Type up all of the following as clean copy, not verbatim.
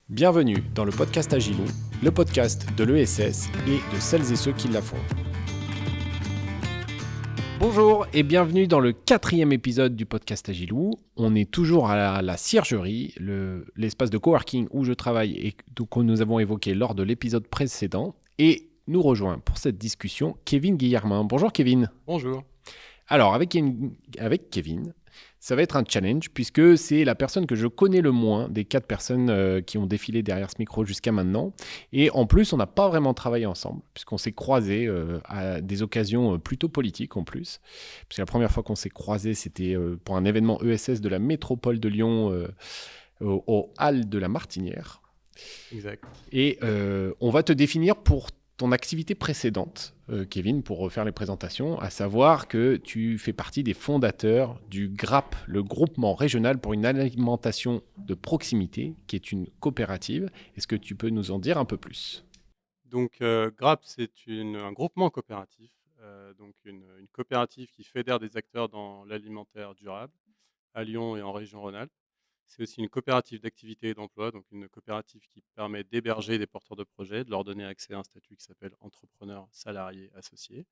Bienvenue dans le podcast Agilou, le podcast de l'ESS et de celles et ceux qui la font. Bonjour et bienvenue dans le 4e épisode du podcast Agilou. On est toujours à la Ciergerie, l'espace de coworking où je travaille et que nous avons évoqué lors de l'épisode précédent. Et nous rejoint pour cette discussion Kevin Guillermin. Bonjour Kevin. Bonjour. Alors avec Kevin, ça va être un challenge puisque c'est la personne que je connais le moins des 4 personnes qui ont défilé derrière ce micro jusqu'à maintenant. Et en plus, on n'a pas vraiment travaillé ensemble puisqu'on s'est croisés à des occasions plutôt politiques en plus. Parce que la première fois qu'on s'est croisés, c'était pour un événement ESS de la métropole de Lyon au Halles de la Martinière. Exact. Et on va te définir pour ton activité précédente, Kevin, pour refaire les présentations, à savoir que tu fais partie des fondateurs du GRAP, le groupement régional pour une alimentation de proximité, qui est une coopérative. Est-ce que tu peux nous en dire un peu plus ? Donc, GRAP, c'est un groupement coopératif, donc une coopérative qui fédère des acteurs dans l'alimentaire durable à Lyon et en région Rhône-Alpes. C'est aussi une coopérative d'activité et d'emploi, donc une coopérative qui permet d'héberger des porteurs de projets, de leur donner accès à un statut qui s'appelle entrepreneur salarié associé.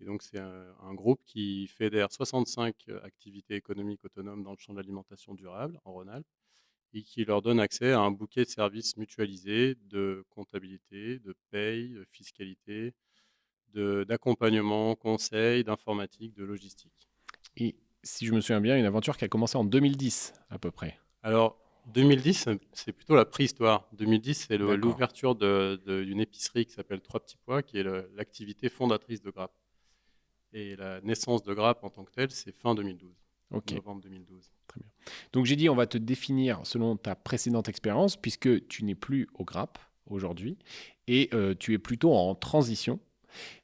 Et donc, c'est un groupe qui fédère 65 activités économiques autonomes dans le champ de l'alimentation durable en Rhône-Alpes, et qui leur donne accès à un bouquet de services mutualisés de comptabilité, de paye, de fiscalité, d'accompagnement, conseil, d'informatique, de logistique. Et si je me souviens bien, une aventure qui a commencé en 2010 à peu près. Alors, 2010, c'est plutôt la préhistoire. 2010, c'est D'accord. l'ouverture d'une épicerie qui s'appelle Trois Petits Pois, qui est l'activité fondatrice de GRAP. Et la naissance de GRAP en tant que telle, c'est fin 2012, Ok. novembre 2012. Très bien. Donc j'ai dit, on va te définir selon ta précédente expérience, puisque tu n'es plus au GRAP aujourd'hui, et tu es plutôt en transition.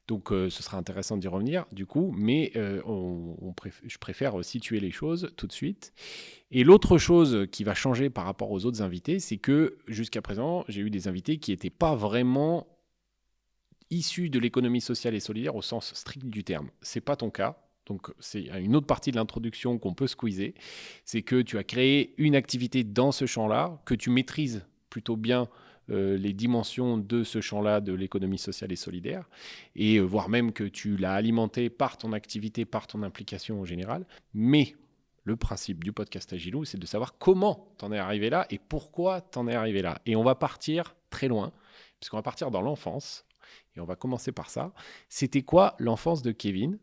Donc ce sera intéressant d'y revenir du coup, mais je préfère situer les choses tout de suite. Et l'autre chose qui va changer par rapport aux autres invités, c'est que jusqu'à présent, j'ai eu des invités qui n'étaient pas vraiment issus de l'économie sociale et solidaire au sens strict du terme. Ce n'est pas ton cas. Donc, c'est une autre partie de l'introduction qu'on peut squeezer. C'est que tu as créé une activité dans ce champ-là, que tu maîtrises plutôt bien les dimensions de ce champ-là de l'économie sociale et solidaire, et voire même que tu l'as alimenté par ton activité, par ton implication en général. Mais le principe du podcast Agilou, c'est de savoir comment tu en es arrivé là et pourquoi tu en es arrivé là. Et on va partir très loin, puisqu'on va partir dans l'enfance. Et on va commencer par ça. C'était quoi l'enfance de Kevin ?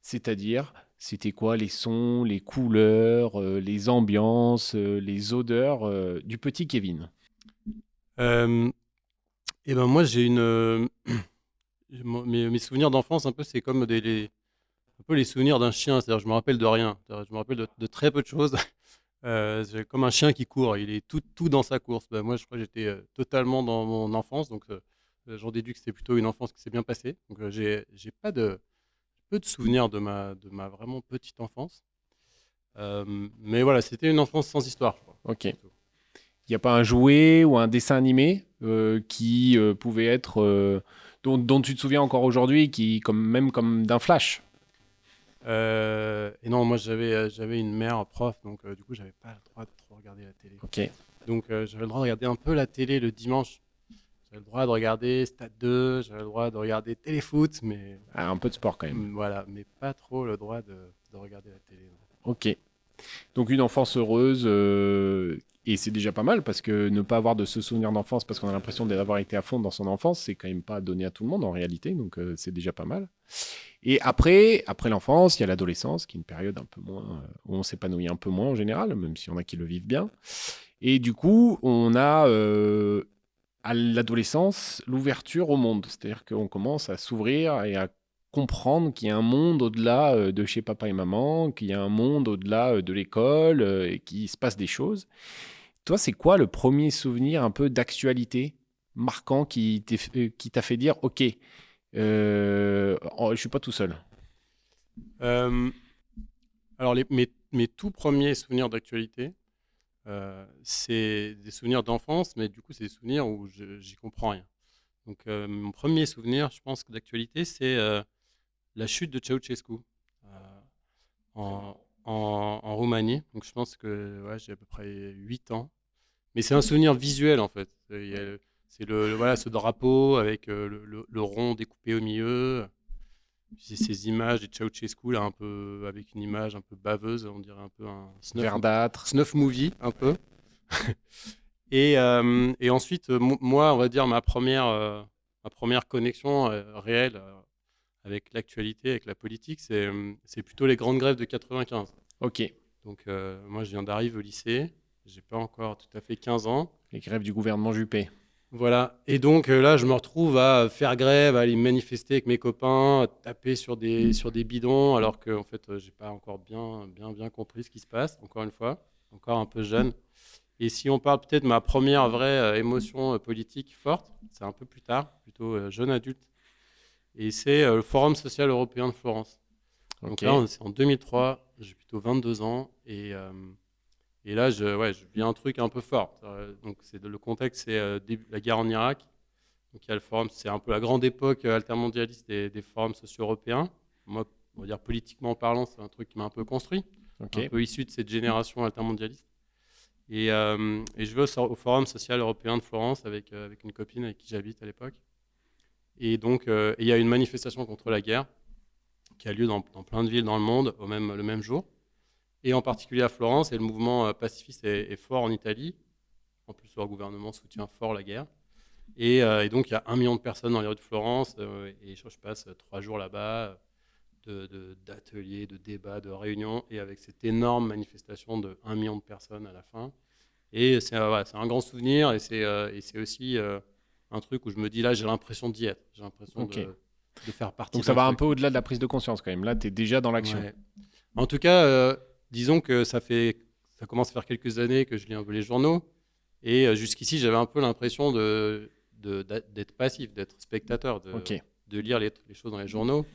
C'est-à-dire, c'était quoi les sons, les couleurs, les ambiances, les odeurs du petit Kevin ? Et ben moi, j'ai mes souvenirs d'enfance, un peu, c'est comme un peu les souvenirs d'un chien. C'est-à-dire, je me rappelle de rien. Je me rappelle de très peu de choses. C'est comme un chien qui court. Il est tout dans sa course. Ben, moi, je crois que j'étais totalement dans mon enfance. Donc, j'en déduis que c'était plutôt une enfance qui s'est bien passée. Donc, j'ai peu de souvenirs de ma vraiment petite enfance. Mais voilà, c'était une enfance sans histoire, je crois. Ok. Il Plutôt. n'y a pas un jouet ou un dessin animé qui pouvait être... dont tu te souviens encore aujourd'hui, même comme d'un flash ? Et non, moi j'avais une mère prof, donc du coup j'avais pas le droit de trop regarder la télé. Ok. Donc j'avais le droit de regarder un peu la télé le dimanche. J'avais le droit de regarder Stade 2, j'avais le droit de regarder Téléfoot, mais Ah, un peu de sport quand même. voilà, mais pas trop le droit de regarder la télé. Non. Ok. Donc une enfance heureuse, et c'est déjà pas mal parce que ne pas avoir de ce souvenir d'enfance parce qu'on a l'impression d'avoir été à fond dans son enfance, c'est quand même pas donné à tout le monde en réalité, donc c'est déjà pas mal. Et après l'enfance, il y a l'adolescence qui est une période un peu moins, où on s'épanouit un peu moins en général, même si on a qui le vivent bien. Et du coup, on a à l'adolescence l'ouverture au monde, c'est-à-dire qu'on commence à s'ouvrir et à comprendre qu'il y a un monde au-delà de chez papa et maman, qu'il y a un monde au-delà de l'école et qu'il se passe des choses. Toi, c'est quoi le premier souvenir un peu d'actualité marquant qui t'a fait dire, OK, je suis pas tout seul. Euh, alors mes tout premiers souvenirs d'actualité, c'est des souvenirs d'enfance, mais du coup c'est des souvenirs où j'y comprends rien. Donc mon premier souvenir, je pense, d'actualité, c'est la chute de Ceausescu en Roumanie. Donc je pense que ouais, j'ai à peu près 8 ans. Mais c'est un souvenir visuel, en fait. C'est voilà, ce drapeau avec le rond découpé au milieu. C'est ces images de Ceausescu, là, un peu, avec une image un peu baveuse, on dirait un peu un Verdâtre. snuff movie, un peu. Et ensuite, moi, on va dire ma première connexion réelle avec l'actualité, avec la politique, c'est plutôt les grandes grèves de 95. Ok. Donc, moi, je viens d'arriver au lycée. J'ai pas encore tout à fait 15 ans. Les grèves du gouvernement Juppé. Voilà. Et donc là, je me retrouve à faire grève, à aller manifester avec mes copains, à taper sur des bidons, alors que en fait, j'ai pas encore bien compris ce qui se passe. Encore une fois, encore un peu jeune. Et si on parle peut-être de ma première vraie émotion politique forte, c'est un peu plus tard, plutôt jeune adulte. Et c'est le Forum social européen de Florence. Donc Ok. là, c'est en 2003, j'ai plutôt 22 ans. Et là, ouais, je vis un truc un peu fort. Donc le contexte, c'est la guerre en Irak. Donc il y a le forum, c'est un peu la grande époque altermondialiste des forums sociaux européens. Moi, on va dire politiquement parlant, c'est un truc qui m'a un peu construit, Ok. un peu issu de cette génération altermondialiste. Et je vais au Forum social européen de Florence avec une copine avec qui j'habite à l'époque. Et donc, il y a une manifestation contre la guerre qui a lieu dans plein de villes dans le monde le même jour. Et en particulier à Florence, et le mouvement pacifiste est fort en Italie. En plus, leur gouvernement soutient fort la guerre. Et donc, il y a 1 million de personnes dans les rues de Florence. Et je passe 3 jours là-bas, d'ateliers, de débats, de réunions, et avec cette énorme manifestation de 1 million de personnes à la fin. Et voilà, c'est un grand souvenir, et c'est aussi un truc où je me dis, là, j'ai l'impression d'y être. J'ai l'impression Ok. de faire partie Donc ça d'un va un truc. peu au-delà de la prise de conscience quand même. Là, tu es déjà dans l'action. Ouais. En tout cas, disons que ça commence à faire quelques années que je lis un peu les journaux. Et jusqu'ici, j'avais un peu l'impression d'être passif, d'être spectateur, Ok. de lire les choses dans les journaux.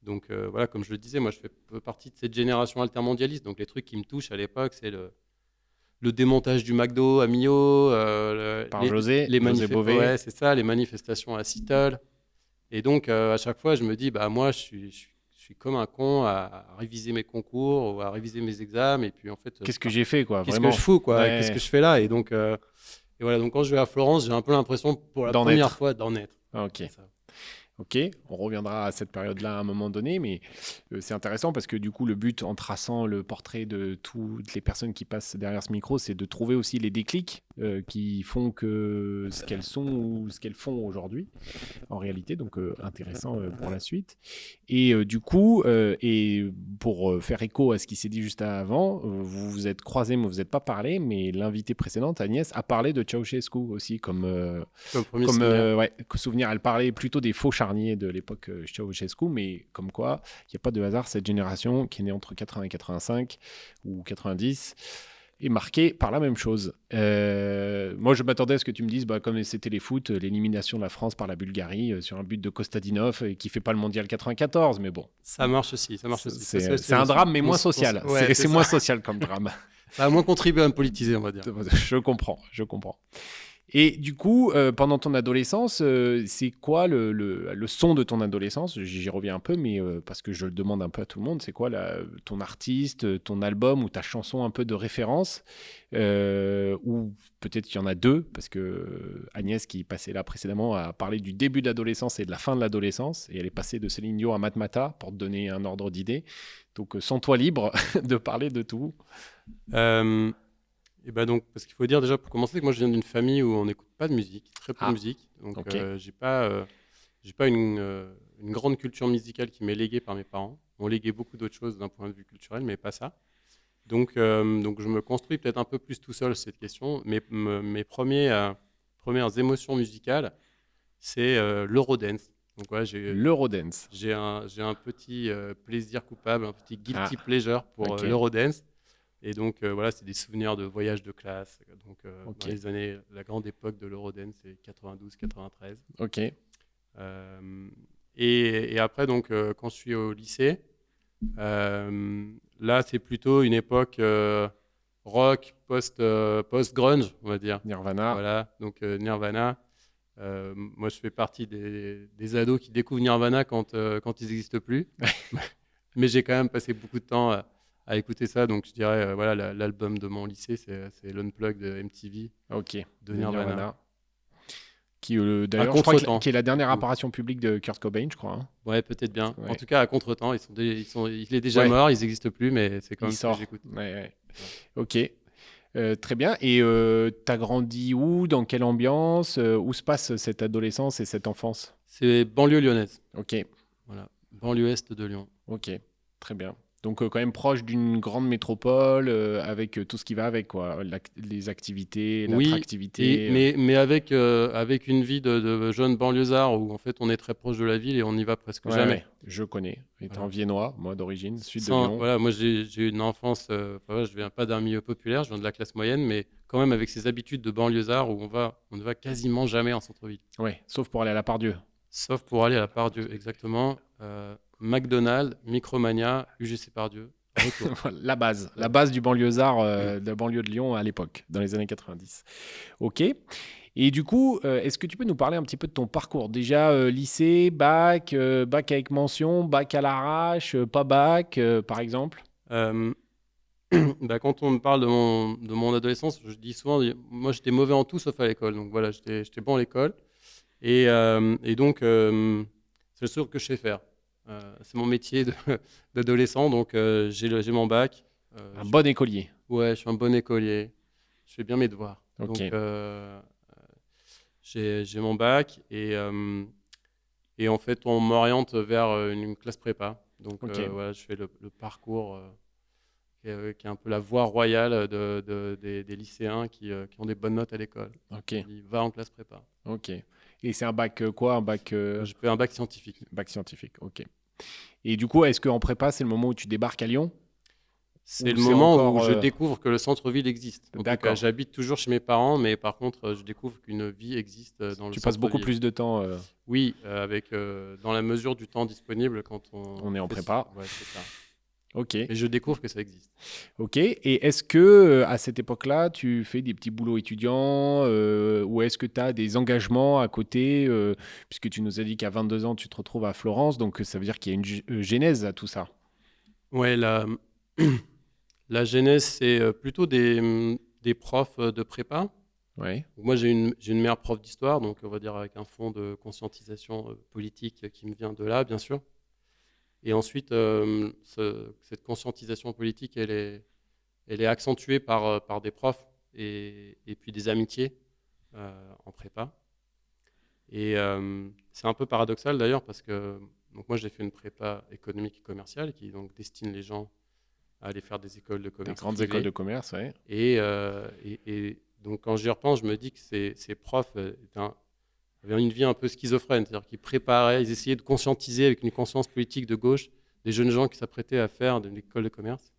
Donc voilà, comme je le disais, moi je fais un peu partie de cette génération altermondialiste. Donc les trucs qui me touchent à l'époque, c'est le démontage du McDo à Millau, Par José Bové. ouais, c'est ça, les manifestations à Seattle. Et donc à chaque fois, je me dis, bah moi je suis comme un con à réviser mes concours ou à réviser mes examens. Et puis en fait, Qu'est-ce que j'ai fait, quoi, qu'est-ce que vraiment? je fous, quoi? Qu'est-ce que Ouais. je fais là? Et voilà, donc quand je vais à Florence, j'ai un peu l'impression pour la D'en première être. fois d'en être. Ok. C'est ça. Ok, on reviendra à cette période-là à un moment donné, mais c'est intéressant parce que du coup, le but en traçant le portrait de toutes les personnes qui passent derrière ce micro, c'est de trouver aussi les déclics qui font que ce qu'elles sont ou ce qu'elles font aujourd'hui, en réalité. Donc, intéressant pour la suite. Et du coup, et pour faire écho à ce qui s'est dit juste avant, vous vous êtes croisés, mais vous n'êtes pas parlé, mais l'invitée précédente, Agnès, a parlé de Ceausescu aussi Comme premier comme souvenir. ouais, souvenir. Elle parlait plutôt des faux charniers de l'époque Ceausescu, mais comme quoi, il n'y a pas de hasard, cette génération qui est née entre 80 et 85 ou 90 est marquée par la même chose. Moi, je m'attendais à ce que tu me dises, bah, comme c'était les foot, l'élimination de la France par la Bulgarie sur un but de Kostadinov et qui fait pas le mondial 94, mais bon, Ça marche aussi, ça marche aussi. Ça, c'est un drame, mais moins social. ouais, c'est C'est ça. moins social comme drame. Ça a moins contribué à me politiser, on va dire. Je comprends, je comprends. Et du coup, pendant ton adolescence, c'est quoi le son de ton adolescence? J'y reviens un peu, mais parce que je le demande un peu à tout le monde, c'est quoi ton artiste, ton album ou ta chanson un peu de référence? Ou peut-être qu'il y en a deux, parce que Agnès, qui passait là précédemment, a parlé du début de l'adolescence et de la fin de l'adolescence, et elle est passée de Céline Dion à Matmata, pour te donner un ordre d'idée. Donc, sens-toi libre de parler de tout. Et ben donc, parce qu'il faut dire déjà pour commencer que moi je viens d'une famille où on n'écoute pas de musique, très peu de Ah, musique. Donc ok. j'ai pas une grande culture musicale qui m'est léguée par mes parents. On léguait beaucoup d'autres choses d'un point de vue culturel, mais pas ça. Donc je me construis peut-être un peu plus tout seul cette question. Mes premières émotions musicales, c'est l'Eurodance. Donc ouais, L'Eurodance. j'ai un petit plaisir coupable, un petit Ah, guilty pleasure pour ok. l'Eurodance. Et donc voilà, c'est des souvenirs de voyages de classe. Donc dans Ok. les années, la grande époque de l'Eurodance, c'est 92-93. Ok. Et après, donc quand je suis au lycée, là c'est plutôt une époque rock post-grunge, on va dire. Nirvana. Voilà, donc Nirvana. Moi, je fais partie des ados qui découvrent Nirvana quand ils n'existent plus. Mais j'ai quand même passé beaucoup de temps à écouter ça. Donc je dirais, voilà, l'album de mon lycée, c'est l'Unplugged de MTV Ok, de Nirvana. Qui, À d'ailleurs, je crois contre-temps, qui est la du dernière coup. apparition publique de Kurt Cobain, je crois. Hein. Ouais, peut-être bien. En Ouais, tout cas, à contre-temps, il est déjà ouais, mort, ils n'existent plus, mais c'est quand il même ce que sort. j'écoute. Ouais, ouais. Voilà. Ok, très bien. Et t'as grandi où? Dans quelle ambiance? Où se passe cette adolescence et cette enfance? C'est banlieue lyonnaise. Ok, Voilà. Banlieue est de Lyon. ok, très bien. Donc quand même proche d'une grande métropole avec tout ce qui va avec, quoi. Les activités, Oui, l'attractivité. mais avec une vie de jeune banlieusard où en fait on est très proche de la ville et on n'y va presque Ouais, jamais. ouais, je connais. Étant Voilà. viennois, moi d'origine, sud de Lyon. Voilà, moi j'ai eu une enfance, enfin, voilà, je viens pas d'un milieu populaire, je viens de la classe moyenne, mais quand même avec ces habitudes de banlieusard où on ne va quasiment jamais en centre-ville. Ouais, sauf pour aller à la Part-Dieu. Sauf pour aller à la Part-Dieu, exactement. McDonald's, Micromania, UGC Part-Dieu, retour. La base du banlieusard, Mm. de la banlieue de Lyon à l'époque, dans les années 90. Ok. Et du coup, est-ce que tu peux nous parler un petit peu de ton parcours? Déjà, lycée, bac, bac avec mention, bac à l'arrache, pas bac, par exemple? Euh, Bah, quand on me parle de mon adolescence, je dis souvent, moi j'étais mauvais en tout sauf à l'école. Donc voilà, j'étais bon à l'école. Et donc, c'est le seul que je sais faire. C'est mon métier d'adolescent. Donc j'ai mon bac. Un bon écolier. Ouais, je suis un bon écolier. Je fais bien mes devoirs. Ok, Donc j'ai mon bac. Et en fait, on m'oriente vers une classe prépa. Donc ok, voilà, je fais le parcours. Qui est un peu la voie royale des lycéens qui ont des bonnes notes à l'école. ok, On dit va en classe prépa. ok. Et c'est un bac quoi? Un bac, Je fais un bac scientifique. bac scientifique, ok. Et du coup, est-ce qu'en prépa, c'est le moment où tu débarques à Lyon? C'est Ou le c'est moment où encore... je découvre que le centre-ville existe. En tout cas, D'accord. j'habite toujours chez mes parents, mais par contre, je découvre qu'une vie existe dans le Tu passes beaucoup centre-ville. plus de temps, Oui, dans la mesure du temps disponible quand on est en fait prépa. ouais, c'est ça. Ok. Mais je découvre que ça existe. Ok. Et est-ce que à cette époque-là, tu fais des petits boulots étudiants ou est-ce que tu as des engagements à côté puisque tu nous as dit qu'à 22 ans, tu te retrouves à Florence, donc ça veut dire qu'il y a une genèse à tout ça. Ouais, la genèse, c'est plutôt des profs de prépa. Ouais. Moi, j'ai une meilleure prof d'histoire, donc on va dire avec un fond de conscientisation politique qui me vient de là, bien sûr. Et ensuite, cette conscientisation politique, elle est accentuée par des profs et puis des amitiés en prépa. Et c'est un peu paradoxal d'ailleurs parce que donc moi, j'ai fait une prépa économique et commerciale qui donc destine les gens à aller faire des écoles de Des commerce grandes écoles de privées. commerce, ouais. Et donc, quand j'y repense, je me dis que ces profs avaient une vie un peu schizophrène. C'est-à-dire qu'ils préparaient, ils essayaient de conscientiser avec une conscience politique de gauche des jeunes gens qui s'apprêtaient à faire une école de commerce.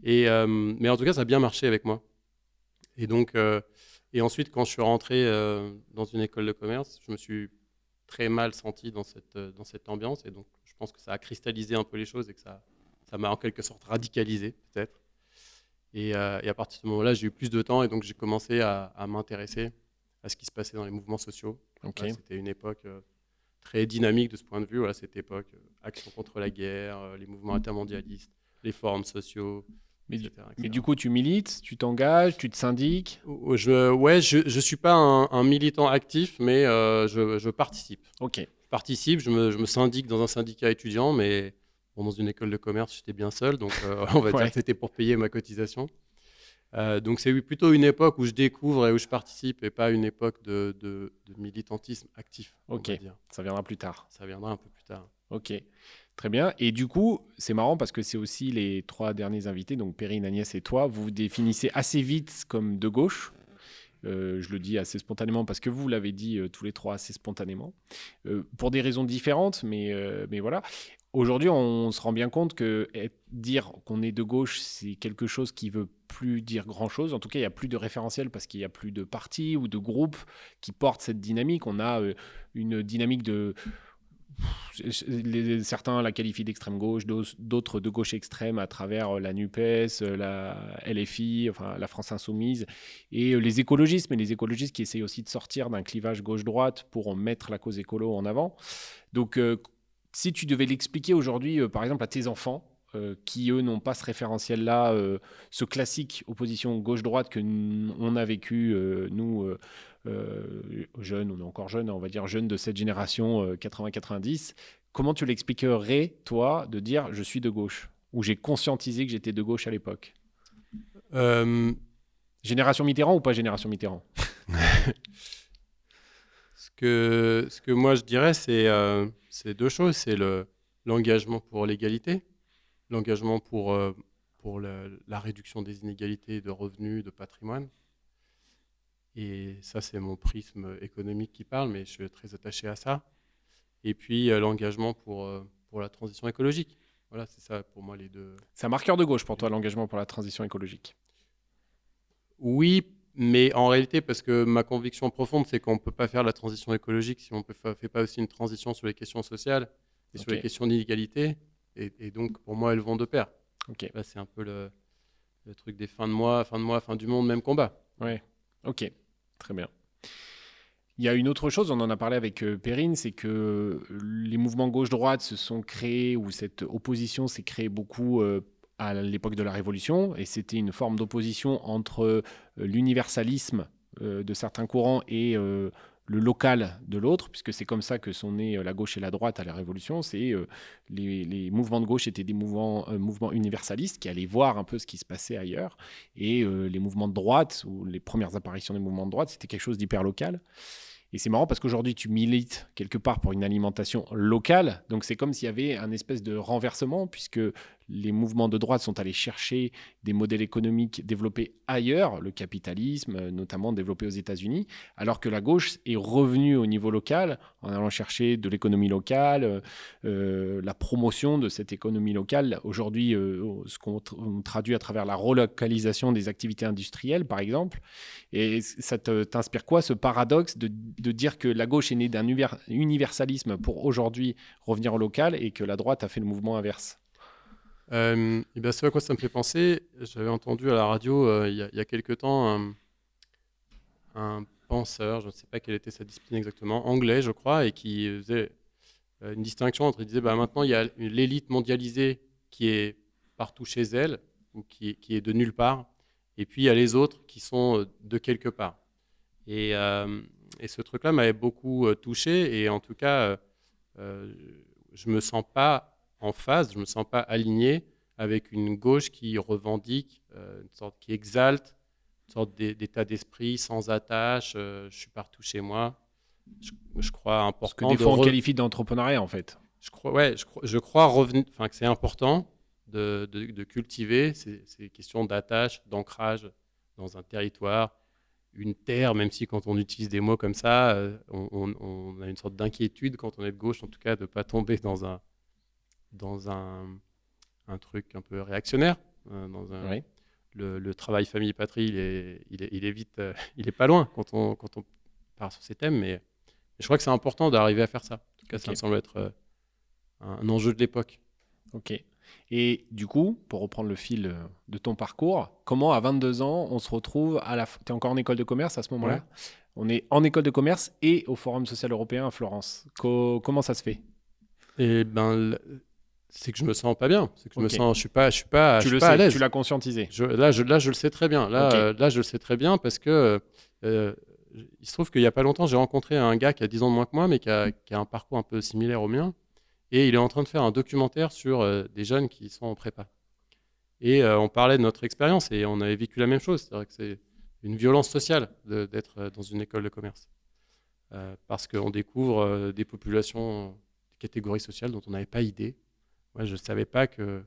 Mais en tout cas, ça a bien marché avec moi. Et donc, et ensuite, quand je suis rentré dans une école de commerce, je me suis très mal senti dans cette ambiance. Et donc, je pense que ça a cristallisé un peu les choses et que ça m'a en quelque sorte radicalisé, peut-être. Et à partir de ce moment-là, j'ai eu plus de temps et donc j'ai commencé à m'intéresser à ce qui se passait dans les mouvements sociaux. Ok. Voilà, c'était une époque très dynamique de ce point de vue. Voilà, cette époque, action contre la guerre, les mouvements intermondialistes, les forums sociaux, Mais etc. mais etc. du coup, tu milites, tu t'engages, tu te syndiques. Je suis pas un militant actif, mais je participe. Ok. Je participe, je me syndique dans un syndicat étudiant, mais bon, dans une école de commerce, j'étais bien seul, donc on va dire Ouais. que c'était pour payer ma cotisation. Donc c'est plutôt une époque où je découvre et où je participe et pas une époque de militantisme actif, on Ok. va dire. Ça viendra plus tard. Ça viendra un peu plus tard. Ok, très bien. Et du coup, c'est marrant parce que c'est aussi les trois derniers invités, donc Perrine, Agnès et toi, vous vous définissez assez vite comme de gauche. Je le dis assez spontanément parce que vous l'avez dit tous les trois assez spontanément, pour des raisons différentes, mais voilà. Aujourd'hui, on se rend bien compte que dire qu'on est de gauche, c'est quelque chose qui veut plus dire grand-chose. En tout cas, il n'y a plus de référentiel parce qu'il n'y a plus de partis ou de groupes qui portent cette dynamique. On a une dynamique de certains la qualifient d'extrême gauche, d'autres de gauche extrême à travers la NUPES, la LFI, enfin la France Insoumise, et les écologistes, mais les écologistes qui essayent aussi de sortir d'un clivage gauche-droite pour mettre la cause écolo en avant. Donc, si tu devais l'expliquer aujourd'hui, par exemple, à tes enfants, qui, eux, n'ont pas ce référentiel-là, ce classique opposition gauche-droite que on a vécu, nous, jeunes, on est encore jeunes, on va dire jeunes de cette génération 80-90. Comment tu l'expliquerais, toi, de dire je suis de gauche, ou j'ai conscientisé que j'étais de gauche à l'époque? Euh, Génération Mitterrand ou pas génération Mitterrand? ce que moi je dirais, c'est deux choses. C'est l'engagement pour l'égalité, l'engagement pour la réduction des inégalités de revenus, de patrimoine. Et ça, c'est mon prisme économique qui parle, mais je suis très attaché à ça. Et puis l'engagement pour la transition écologique. Voilà, c'est ça pour moi les deux. C'est un marqueur de gauche pour toi, l'engagement pour la transition écologique. Oui, mais en réalité, parce que ma conviction profonde, c'est qu'on ne peut pas faire la transition écologique si on ne fait pas aussi une transition sur les questions sociales et sur les questions d'inégalité. Et donc, pour moi, elles vont de pair. Ok. Là, c'est un peu le truc des fins de mois, fin du monde, même combat. Ouais. Ok. Très bien. Il y a une autre chose, on en a parlé avec Perrine, c'est que les mouvements gauche-droite se sont créés, ou cette opposition s'est créée beaucoup à l'époque de la Révolution, et c'était une forme d'opposition entre l'universalisme de certains courants et le local de l'autre, puisque c'est comme ça que sont nées la gauche et la droite à la Révolution. C'est les mouvements de gauche étaient des mouvements universalistes qui allaient voir un peu ce qui se passait ailleurs, et les mouvements de droite, ou les premières apparitions des mouvements de droite, c'était quelque chose d'hyper local. Et c'est marrant parce qu'aujourd'hui, tu milites quelque part pour une alimentation locale. Donc, c'est comme s'il y avait un espèce de renversement, puisque les mouvements de droite sont allés chercher des modèles économiques développés ailleurs, le capitalisme, notamment développé aux États-Unis, alors que la gauche est revenue au niveau local en allant chercher de l'économie locale, la promotion de cette économie locale. Aujourd'hui, ce qu'on traduit à travers la relocalisation des activités industrielles, par exemple. Et ça t'inspire quoi, ce paradoxe de dire que la gauche est née d'un universalisme pour aujourd'hui revenir au local et que la droite a fait le mouvement inverse? Et bien, c'est à quoi ça me fait penser. J'avais entendu à la radio il y a quelque temps un penseur, je ne sais pas quelle était sa discipline exactement, anglais, je crois, et qui faisait une distinction entre, il disait, bah, maintenant, il y a l'élite mondialisée qui est partout chez elle, ou qui est de nulle part, et puis il y a les autres qui sont de quelque part. Et ce truc-là m'avait beaucoup touché, et en tout cas, je ne me sens pas en phase, je ne me sens pas aligné avec une gauche qui revendique, une sorte qui exalte, une sorte d'état d'esprit sans attache, je suis partout chez moi. Je crois important. Ce que des fois on qualifie d'entrepreneuriat en fait. Je crois que c'est important de cultiver ces questions d'attache, d'ancrage dans un territoire, une terre, même si quand on utilise des mots comme ça, on a une sorte d'inquiétude quand on est de gauche, en tout cas, de ne pas tomber dans un truc un peu réactionnaire. Oui. Le travail famille-patrie, il est vite, il est pas loin quand on part sur ces thèmes, mais je crois que c'est important d'arriver à faire ça. En tout cas, ça me semble être un enjeu de l'époque. Ok. Et du coup, pour reprendre le fil de ton parcours, comment à 22 ans, on se retrouve tu es encore en école de commerce à ce moment-là? Ouais. On est en école de commerce et au Forum social européen à Florence. Comment ça se fait? Et ben, c'est que je me sens pas bien. C'est que je suis pas à l'aise. Tu l'as conscientisé. Là, je le sais très bien. Là, je le sais très bien parce que il se trouve qu'il y a pas longtemps, j'ai rencontré un gars qui a 10 ans de moins que moi, mais qui a un parcours un peu similaire au mien. Et il est en train de faire un documentaire sur des jeunes qui sont en prépa. Et on parlait de notre expérience et on avait vécu la même chose. C'est-à-dire que c'est une violence sociale d'être dans une école de commerce. Parce qu'on découvre des populations, des catégories sociales dont on n'avait pas idée. Moi, je ne savais pas que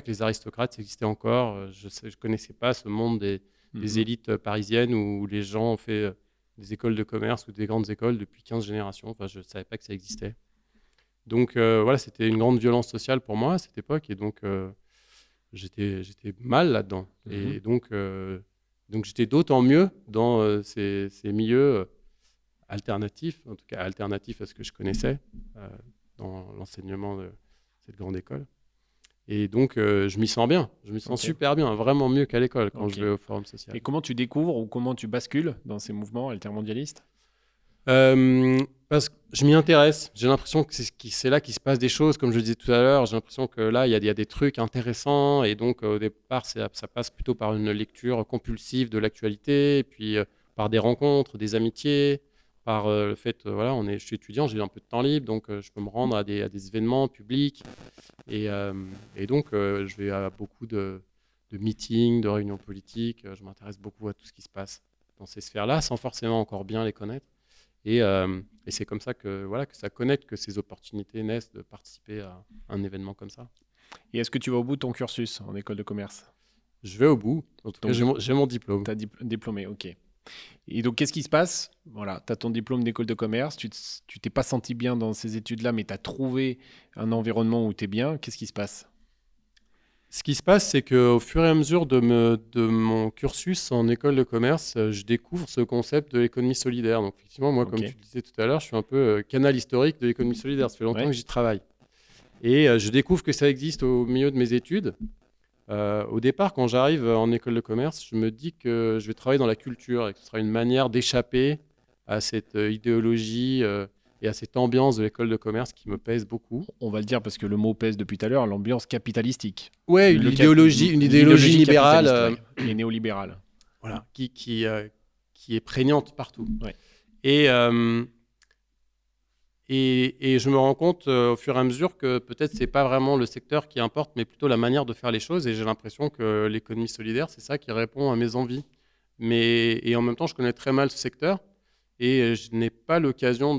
les aristocrates existaient encore. Je ne connaissais pas ce monde des élites parisiennes où les gens ont fait des écoles de commerce ou des grandes écoles depuis 15 générations. Enfin, je ne savais pas que ça existait. Donc voilà, c'était une grande violence sociale pour moi à cette époque. Et donc, j'étais mal là-dedans. Et donc j'étais d'autant mieux dans ces milieux alternatifs, en tout cas alternatifs à ce que je connaissais dans l'enseignement de cette grande école. Et donc, je m'y sens bien. Je m'y sens super bien, vraiment mieux qu'à l'école quand je vais au Forum social. Et comment tu découvres ou comment tu bascules dans ces mouvements altermondialistes? Parce Parce que je m'y intéresse. J'ai l'impression que c'est là qu'il se passe des choses, comme je le disais tout à l'heure. J'ai l'impression que là, il y a des trucs intéressants. Et donc, au départ, ça passe plutôt par une lecture compulsive de l'actualité, et puis par des rencontres, des amitiés, par le fait, voilà, je suis étudiant, j'ai un peu de temps libre, donc je peux me rendre à des événements publics. Et donc, je vais à beaucoup de meetings, de réunions politiques. Je m'intéresse beaucoup à tout ce qui se passe dans ces sphères-là, sans forcément encore bien les connaître. Et c'est comme ça que, voilà, que ça connecte, que ces opportunités naissent de participer à un événement comme ça. Et est-ce que tu vas au bout de ton cursus en école de commerce? Je vais au bout. En tout cas, j'ai mon diplôme. Tu as diplômé, ok. Et donc, qu'est-ce qui se passe? Voilà, tu as ton diplôme d'école de commerce, tu t'es pas senti bien dans ces études-là, mais tu as trouvé un environnement où tu es bien. Qu'est-ce qui se passe? Ce qui se passe, c'est qu'au fur et à mesure de mon cursus en école de commerce, je découvre ce concept de l'économie solidaire. Donc, effectivement, moi, comme tu le disais tout à l'heure, je suis un peu canal historique de l'économie solidaire. Ça fait longtemps que j'y travaille. Et je découvre que ça existe au milieu de mes études. Au départ, quand j'arrive en école de commerce, je me dis que je vais travailler dans la culture et que ce sera une manière d'échapper à cette idéologie et à cette ambiance de l'école de commerce qui me pèse beaucoup. On va le dire parce que le mot pèse depuis tout à l'heure, l'ambiance capitalistique. Ouais, une idéologie libérale et néolibérale. Voilà, qui est prégnante partout. Ouais. Et je me rends compte au fur et à mesure que peut-être c'est pas vraiment le secteur qui importe, mais plutôt la manière de faire les choses. Et j'ai l'impression que l'économie solidaire, c'est ça qui répond à mes envies. Et en même temps, je connais très mal ce secteur et je n'ai pas l'occasion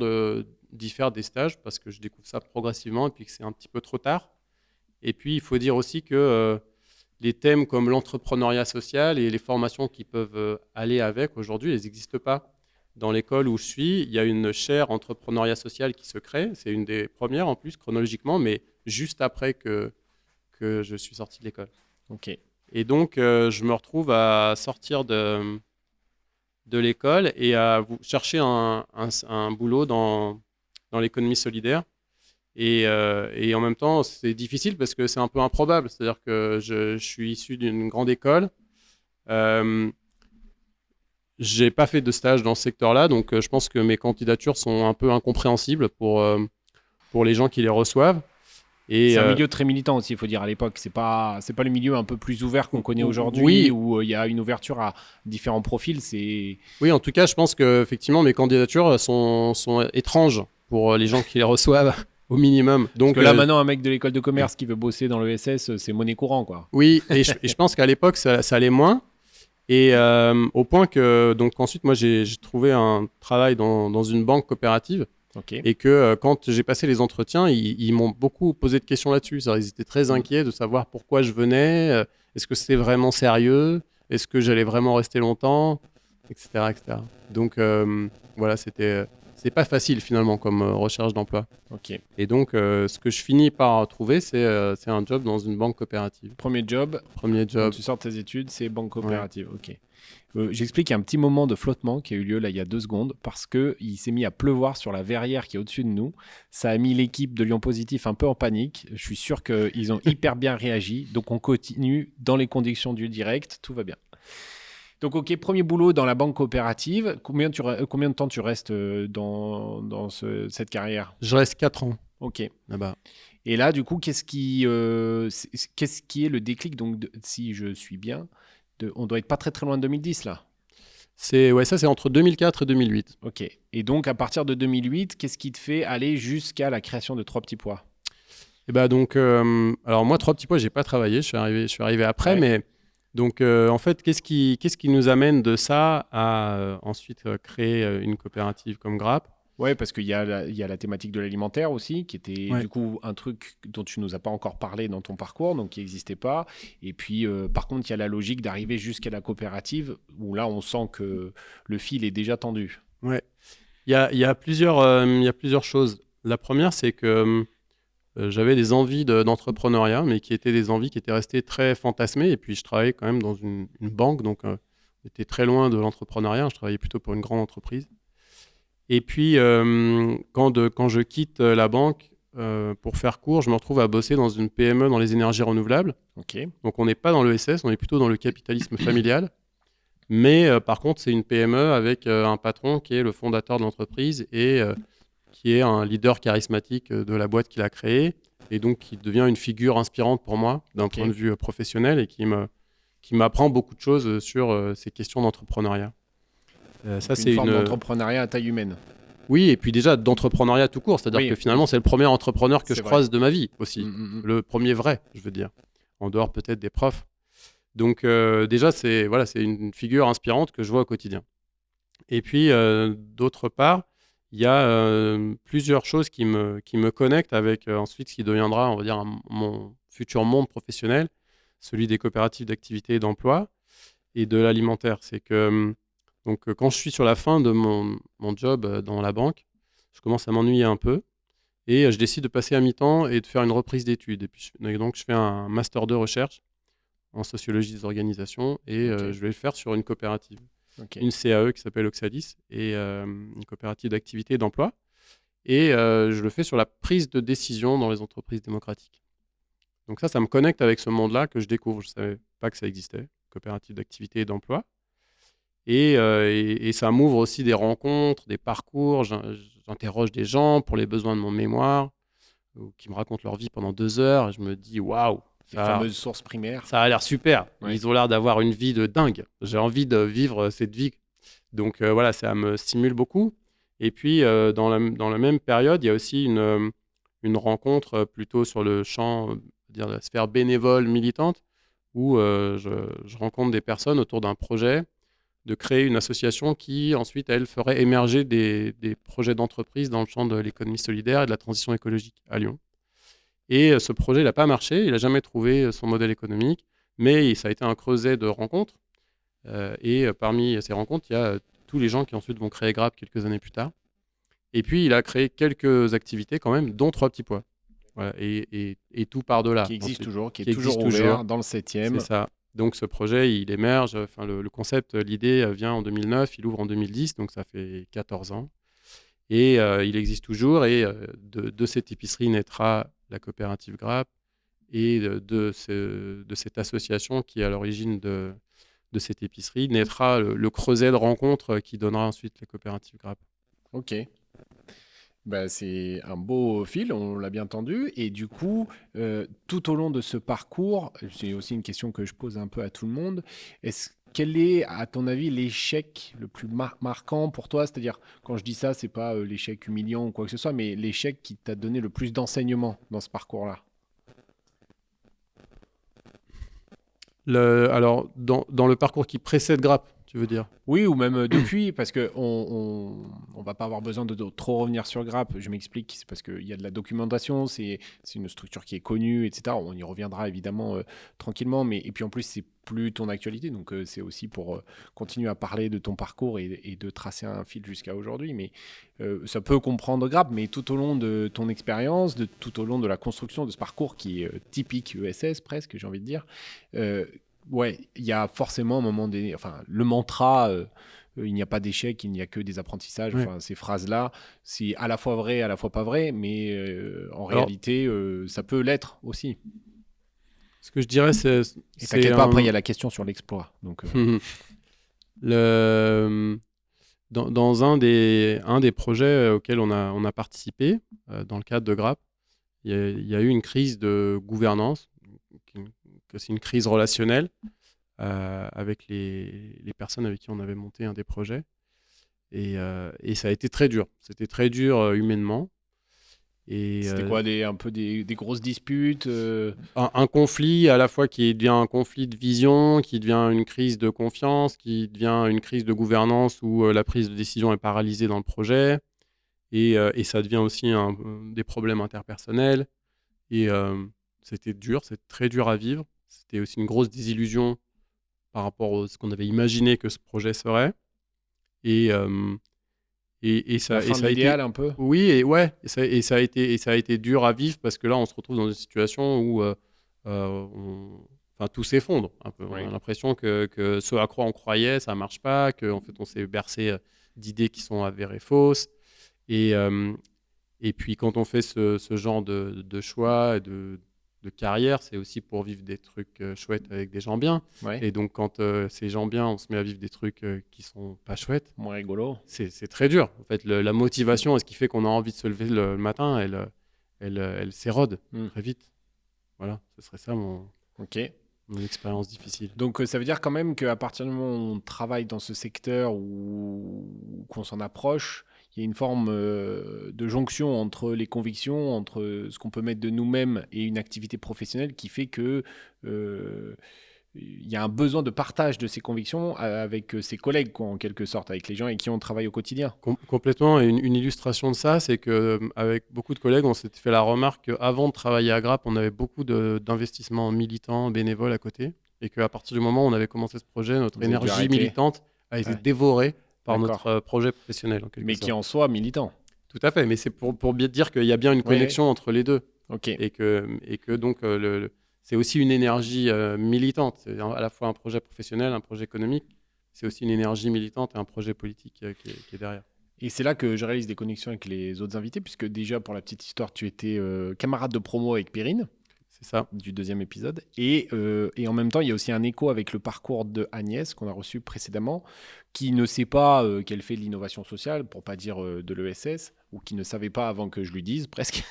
d'y faire des stages parce que je découvre ça progressivement et puis que c'est un petit peu trop tard. Et puis, il faut dire aussi que les thèmes comme l'entrepreneuriat social et les formations qui peuvent aller avec aujourd'hui, elles n'existent pas. Dans l'école où je suis, il y a une chaire entrepreneuriat social qui se crée. C'est une des premières en plus, chronologiquement, mais juste après que je suis sorti de l'école. Ok. Et donc, je me retrouve à sortir de l'école et à chercher un boulot dans l'économie solidaire. Et en même temps, c'est difficile parce que c'est un peu improbable. C'est-à-dire que je suis issu d'une grande école. J'ai pas fait de stage dans ce secteur-là, donc je pense que mes candidatures sont un peu incompréhensibles pour les gens qui les reçoivent. C'est un milieu très militant aussi, il faut dire, à l'époque. C'est pas le milieu un peu plus ouvert qu'on connaît aujourd'hui, où il y a une ouverture à différents profils. Oui, en tout cas, je pense qu'effectivement, mes candidatures sont étranges pour les gens qui les reçoivent. Au minimum. Donc, parce que là, maintenant, un mec de l'école de commerce qui veut bosser dans l'ESS, c'est monnaie courant, quoi. Oui, et je pense qu'à l'époque, ça allait moins. Et au point que, donc ensuite, moi, j'ai trouvé un travail dans une banque coopérative. Okay. Et que quand j'ai passé les entretiens, ils m'ont beaucoup posé de questions là-dessus. Ils étaient très inquiets de savoir pourquoi je venais, est-ce que c'était vraiment sérieux, est-ce que j'allais vraiment rester longtemps, etc. etc. Donc, voilà, c'est pas facile finalement comme recherche d'emploi. Okay. Et donc, ce que je finis par trouver, c'est un job dans une banque coopérative. Premier job. Quand tu sors de tes études, c'est banque coopérative. Ouais. Ok. J'explique un petit moment de flottement qui a eu lieu là il y a 2 secondes parce qu'il s'est mis à pleuvoir sur la verrière qui est au-dessus de nous. Ça a mis l'équipe de Lyon Positif un peu en panique. Je suis sûr qu'ils ont hyper bien réagi. Donc, on continue dans les conditions du direct. Tout va bien. Donc, ok, premier boulot dans la banque coopérative. Combien de temps tu restes dans cette carrière? Je reste 4 ans. Ok. Là-bas. Et là, du coup, qu'est-ce qui est le déclic? Donc, si je suis bien, on doit être pas très très loin de 2010 là. Ça c'est entre 2004 et 2008. Ok. Et donc, à partir de 2008, qu'est-ce qui te fait aller jusqu'à la création de 3 petits pois? Et bah donc, alors moi, 3 petits pois, j'ai pas travaillé. Je suis arrivé après, ouais. Mais donc, en fait, qu'est-ce qui nous amène de ça à ensuite créer une coopérative comme Grapp? Oui, parce qu'il y a la thématique de l'alimentaire aussi, qui était du coup un truc dont tu nous as pas encore parlé dans ton parcours, donc qui n'existait pas. Et puis, par contre, il y a la logique d'arriver jusqu'à la coopérative, où là, on sent que le fil est déjà tendu. Ouais. Il y a plusieurs choses. La première, c'est que j'avais des envies d'entrepreneuriat, mais qui étaient des envies qui étaient restées très fantasmées. Et puis, je travaillais quand même dans une banque, donc j'étais très loin de l'entrepreneuriat. Je travaillais plutôt pour une grande entreprise. Et puis, quand je quitte la banque, pour faire court, je me retrouve à bosser dans une PME dans les énergies renouvelables. Okay. Donc, on n'est pas dans l'ESS, on est plutôt dans le capitalisme familial. Mais par contre, c'est une PME avec un patron qui est le fondateur de l'entreprise et qui est un leader charismatique de la boîte qu'il a créée, et donc qui devient une figure inspirante pour moi d'un point de vue professionnel, et qui m'apprend beaucoup de choses sur ces questions d'entrepreneuriat. Ça, c'est une forme d'entrepreneuriat à taille humaine. Oui, et puis déjà d'entrepreneuriat tout court, c'est-à-dire que finalement c'est le premier entrepreneur que je croise de ma vie aussi, le premier vrai, je veux dire, en dehors peut-être des profs. Donc déjà c'est une figure inspirante que je vois au quotidien. Et puis d'autre part, il y a plusieurs choses qui me connectent avec ensuite ce qui deviendra, on va dire, mon futur monde professionnel, celui des coopératives d'activité et d'emploi et de l'alimentaire. C'est que donc, quand je suis sur la fin de mon job dans la banque, je commence à m'ennuyer un peu et je décide de passer à mi-temps et de faire une reprise d'études. Et puis, donc, je fais un master 2 recherche en sociologie des organisations et je vais le faire sur une coopérative, une CAE qui s'appelle Oxalis et une coopérative d'activité et d'emploi. Et je le fais sur la prise de décision dans les entreprises démocratiques. Donc ça me connecte avec ce monde-là que je découvre. Je ne savais pas que ça existait, coopérative d'activité et d'emploi. Et ça m'ouvre aussi des rencontres, des parcours. J'interroge des gens pour les besoins de mon mémoire, qui me racontent leur vie pendant 2 heures. Et je me dis, waouh, les fameuses sources primaires. Ça a l'air super. Ouais. Ils ont l'air d'avoir une vie de dingue. J'ai envie de vivre cette vie. Donc voilà, ça me stimule beaucoup. Et puis, dans la même période, il y a aussi une rencontre plutôt sur le champ de la sphère bénévole militante, où je rencontre des personnes autour d'un projet de créer une association qui, ensuite, elle, ferait émerger des projets d'entreprise dans le champ de l'économie solidaire et de la transition écologique à Lyon. Et ce projet, il n'a pas marché, il n'a jamais trouvé son modèle économique, mais ça a été un creuset de rencontres. Et parmi ces rencontres, il y a tous les gens qui ensuite vont créer Grab quelques années plus tard. Et puis, il a créé quelques activités quand même, dont 3 petits pois. Voilà, et tout part de là. Qui existe toujours, qui est toujours ouvert dans le 7e. C'est ça. Donc ce projet, il émerge, enfin, le concept, l'idée vient en 2009, il ouvre en 2010, donc ça fait 14 ans. Et il existe toujours, et de cette épicerie naîtra la coopérative Grab, et de cette association qui est à l'origine de cette épicerie naîtra le creuset de rencontres qui donnera ensuite la coopérative Grab. Ok. Ben, c'est un beau fil, on l'a bien entendu. Et du coup, tout au long de ce parcours, c'est aussi une question que je pose un peu à tout le monde, quel est, à ton avis, l'échec le plus marquant pour toi? C'est-à-dire, quand je dis ça, c'est pas l'échec humiliant ou quoi que ce soit, mais l'échec qui t'a donné le plus d'enseignements dans ce parcours-là. Alors, dans le parcours qui précède Grab, tu veux dire? Oui, ou même depuis, parce qu'on ne va pas avoir besoin de trop revenir sur Grab. Je m'explique, c'est parce qu'il y a de la documentation, c'est une structure qui est connue, etc. On y reviendra évidemment tranquillement, et puis en plus, c'est plus ton actualité, donc c'est aussi pour continuer à parler de ton parcours et de tracer un fil jusqu'à aujourd'hui. Mais ça peut comprendre Grab, mais tout au long de ton expérience, tout au long de la construction de ce parcours qui est typique ESS presque, j'ai envie de dire, ouais, il y a forcément un moment donné, enfin, le mantra, il n'y a pas d'échec, il n'y a que des apprentissages, enfin, ces phrases-là, c'est à la fois vrai, à la fois pas vrai, mais réalité, ça peut l'être aussi. Ce que je dirais, c'est... Et t'inquiète pas, après, il y a la question sur l'exploit. Donc, dans un des projets auxquels on a participé, dans le cadre de Grab, il y a eu une crise de gouvernance, c'est une crise relationnelle avec les personnes avec qui on avait monté un des projets. Et ça a été très dur. C'était très dur humainement. C'était quoi, un peu des grosses disputes un conflit à la fois qui devient un conflit de vision, qui devient une crise de confiance, qui devient une crise de gouvernance où la prise de décision est paralysée dans le projet. Et ça devient aussi des problèmes interpersonnels. Et c'était dur, c'était très dur à vivre. C'était aussi une grosse désillusion par rapport à ce qu'on avait imaginé que ce projet serait. Et ça, la fin de l'idéal, un peu. Oui, et ça a été dur à vivre parce que là, on se retrouve dans une situation où tout s'effondre un peu. Oui. On a l'impression que ce à quoi on croyait, ça marche pas, qu'en fait, on s'est bercé d'idées qui sont avérées fausses. Et puis, quand on fait ce genre de choix, de de carrière, c'est aussi pour vivre des trucs chouettes avec des gens bien. Ouais, Et donc, quand ces gens bien, on se met à vivre des trucs qui sont pas chouettes, moins rigolo. c'est très dur. En fait, la motivation, ce qui fait qu'on a envie de se lever le matin, elle s'érode Hmm. très vite. Voilà, ce serait ça Ok. mon expérience difficile. Donc ça veut dire quand même qu'à partir du moment où on travaille dans ce secteur ou qu'on s'en approche, il y a une forme de jonction entre les convictions, entre ce qu'on peut mettre de nous-mêmes et une activité professionnelle qui fait que il y a un besoin de partage de ces convictions avec ses collègues, quoi, en quelque sorte, avec les gens avec qui on travaille au quotidien. Complètement. Et une illustration de ça, c'est qu'avec beaucoup de collègues, on s'était fait la remarque qu'avant de travailler à Grappe, on avait beaucoup d'investissements militants, bénévoles à côté. Et qu'à partir du moment où on avait commencé ce projet, notre Vous avez dû énergie arrêter. militante a été Ouais. dévorée par D'accord. notre projet professionnel, en quelque Mais qui sorte. en soit militant. Tout à fait. Mais c'est pour bien dire qu'il y a bien une Ouais. connexion entre les deux. Ok. Et que donc, c'est aussi une énergie militante. C'est à la fois un projet professionnel, un projet économique. C'est aussi une énergie militante et un projet politique qui est derrière. Et c'est là que je réalise des connexions avec les autres invités, puisque déjà, pour la petite histoire, tu étais camarade de promo avec Perrine, C'est ça. du deuxième épisode. Et en même temps, il y a aussi un écho avec le parcours de Agnès, qu'on a reçu précédemment, qui ne sait pas qu'elle fait de l'innovation sociale, pour pas dire de l'ESS, ou qui ne savait pas avant que je lui dise, presque.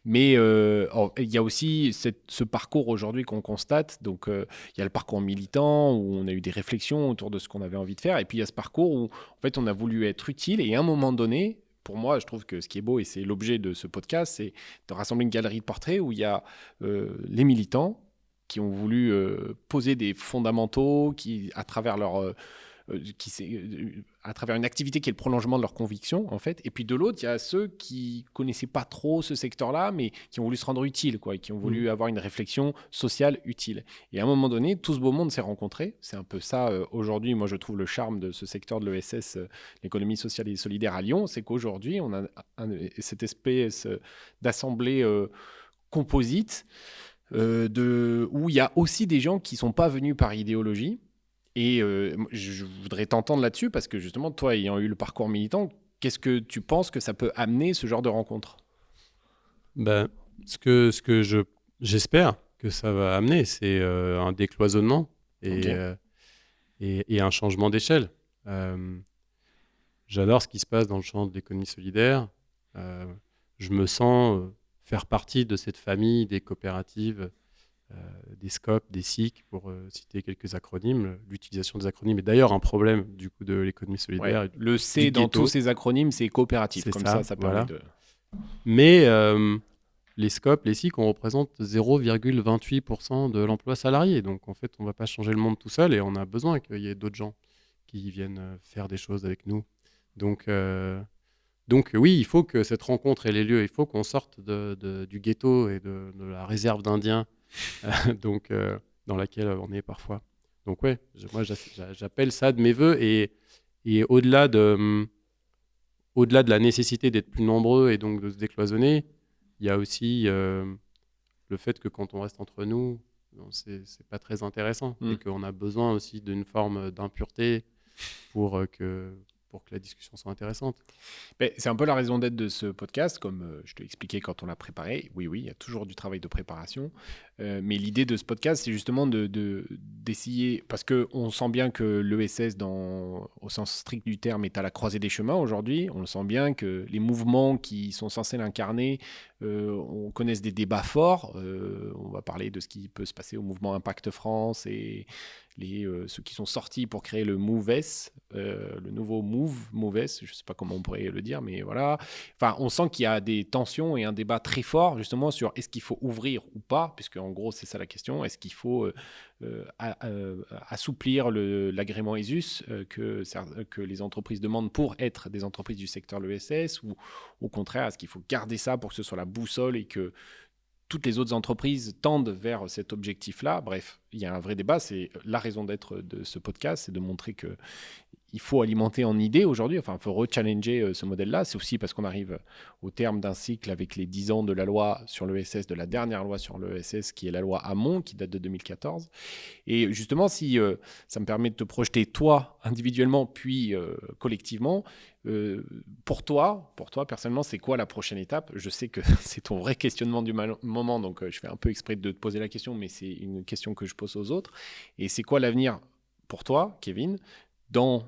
Mais il y a aussi ce parcours aujourd'hui qu'on constate. Donc, il y a le parcours militant, où on a eu des réflexions autour de ce qu'on avait envie de faire. Et puis, il y a ce parcours où, en fait, on a voulu être utile. Et à un moment donné, pour moi, je trouve que ce qui est beau, et c'est l'objet de ce podcast, c'est de rassembler une galerie de portraits où il y a les militants qui ont voulu poser des fondamentaux, qui, à travers à travers une activité qui est le prolongement de leurs convictions, en fait. Et puis de l'autre, il y a ceux qui connaissaient pas trop ce secteur-là, mais qui ont voulu se rendre utiles, quoi, et qui ont voulu avoir une réflexion sociale utile. Et à un moment donné, tout ce beau monde s'est rencontré. C'est un peu ça, aujourd'hui, moi, je trouve le charme de ce secteur de l'ESS, l'économie sociale et solidaire à Lyon, c'est qu'aujourd'hui, on a cette espèce d'assemblée composite où il y a aussi des gens qui sont pas venus par idéologie. Et je voudrais t'entendre là-dessus parce que justement, toi ayant eu le parcours militant, qu'est-ce que tu penses que ça peut amener ce genre de rencontre? Ben, ce que j'espère que ça va amener, c'est un décloisonnement Ok. et un changement d'échelle. J'adore ce qui se passe dans le champ de l'économie solidaire. Je me sens faire partie de cette famille des coopératives, des SCOP, des SIC, pour citer quelques acronymes. L'utilisation des acronymes est d'ailleurs un problème du coup de l'économie solidaire. Ouais. Et Le C dans ghetto. tous ces acronymes, c'est coopératif. C'est Comme ça, ça voilà. permet de... Mais les SCOP, les SIC, on représente 0,28% de l'emploi salarié. Donc en fait, on ne va pas changer le monde tout seul et on a besoin qu'il y ait d'autres gens qui viennent faire des choses avec nous. Donc oui, il faut que cette rencontre ait lieu. Il faut qu'on sorte du ghetto et de la réserve d'Indiens donc, dans laquelle on est parfois. Donc ouais, moi j'appelle ça de mes voeux et au-delà de la nécessité d'être plus nombreux et donc de se décloisonner, il y a aussi le fait que quand on reste entre nous, c'est pas très intéressant et qu'on a besoin aussi d'une forme d'impureté pour que la discussion soit intéressante. C'est un peu la raison d'être de ce podcast, comme je te l'expliquais quand on l'a préparé. Oui, il y a toujours du travail de préparation. Mais l'idée de ce podcast, c'est justement d'essayer, parce qu'on sent bien que l'ESS, au sens strict du terme, est à la croisée des chemins aujourd'hui. On le sent bien que les mouvements qui sont censés l'incarner, on connaisse des débats forts. On va parler de ce qui peut se passer au mouvement Impact France et ceux qui sont sortis pour créer le MoveS, le nouveau MoveS, je ne sais pas comment on pourrait le dire, mais voilà. Enfin, on sent qu'il y a des tensions et un débat très fort justement sur est-ce qu'il faut ouvrir ou pas, puisque en gros c'est ça la question, est-ce qu'il faut assouplir l'agrément ESUS que les entreprises demandent pour être des entreprises du secteur l'ESS, ou au contraire, est-ce qu'il faut garder ça pour que ce soit la boussole et que toutes les autres entreprises tendent vers cet objectif-là. Bref, il y a un vrai débat. C'est la raison d'être de ce podcast, c'est de montrer que il faut alimenter en idées aujourd'hui, enfin, il faut rechallenger ce modèle-là. C'est aussi parce qu'on arrive au terme d'un cycle avec les 10 ans de la loi sur l'ESS, de la dernière loi sur l'ESS, qui est la loi Hamon, qui date de 2014. Et justement, si ça me permet de te projeter, toi, individuellement, puis collectivement, pour toi, personnellement, c'est quoi la prochaine étape? Je sais que c'est ton vrai questionnement du moment, donc je fais un peu exprès de te poser la question, mais c'est une question que je pose aux autres. Et c'est quoi l'avenir pour toi, Kevin, dans